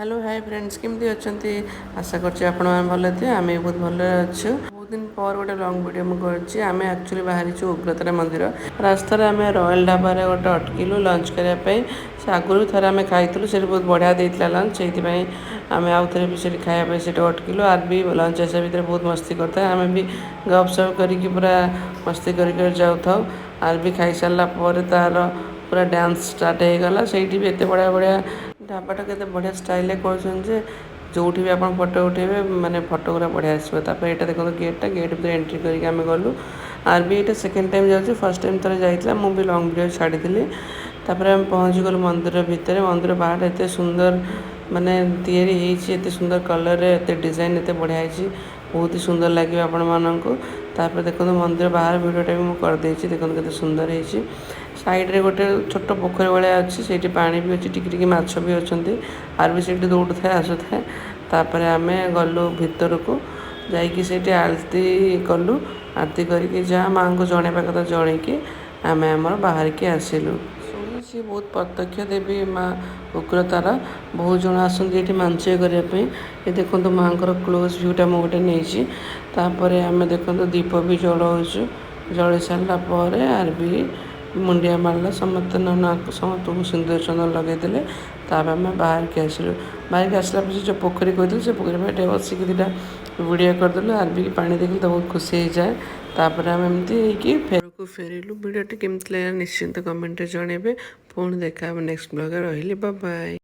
Hello hi friends केमती अच्छा आशा करछि आपण भल थे आम बहुत भल अच्छु बहुत दिन पर गोटे लंग वीडियो मुझे आम एक्चुअली बाहरी उग्रतारा मंदिर रास्त आम रॉयल ढाबा गोटे अटकिलु लंच करने से आगुरी थे आम खाई से बहुत बढ़िया देता लंच से आम आउ थे भी से खायापी से अटकिलु आर भी लंच आसा भितर बहुत मस्ती करता है आम भी गपसप करके पूरा मस्ती कर जाऊ था आर भी खाई सारापर तार पूरा डांस स्टार्ट हो गला से भी एत बढ़िया बढ़िया ढाबाटा के बढ़िया स्टाइल कर जो भी आप फटो उठेबे माने फोटोग्रा बढ़िया आसपर यहाँ देखो गेटा गेट भर एंट्री करके आम गलु आर भी ये सेकेंड टाइम जाऊँ फर्स्ट टाइम थोड़ा जाइए मुझे लंग वीडियो छाड़ी तापर आम पहुँची गलु मंदिर भितर मंदिर बाहर एत सुंदर माने एत सुंदर कलर एत डिजाइन एत बढ़िया बहुत ही सुंदर लगे आपण मानक तापर देखो मंदिर बाहर वीडियोटा भी मुझे करदे देखो के सुंदर है साइड रे गोटे छोट पोखरी भाया अच्छी से पानी भी अच्छी टिकी माछ भी अच्छा आर भी से दौड़ था आसु था तापर आम गलु भितर को जाकि आरती कलु आरती करके जहाँ माँ को जनवा कथा जनईकि आम आमर बाहर के आसिलु शुणी बहुत प्रत्यक्ष देवी माँ उग्रतार बहुत जन आसती मानसिक करने ये देखो माँ क्लोज भ्यूटा मुझे नहीं आम देखो दीप भी जलाऊँ जल सारापर आर भी मुंडिया मारला समस्त ना समस्त को सिंदूर चंदन लगेदे ताप आम बाहर के आसिलु बाहर के आसला जो पोखरी कहते से पोखरी में बसिक दुटा वीडियो करदेलु आर भी पानी देखिए तो बहुत खुशी हो जाए तापर आम एमती फेर फेरिलु वीडियो केमती लगे निश्चिंत कमेंट जनइबे पुणी देखा नेक्स्ट ब्लॉग रही बाय।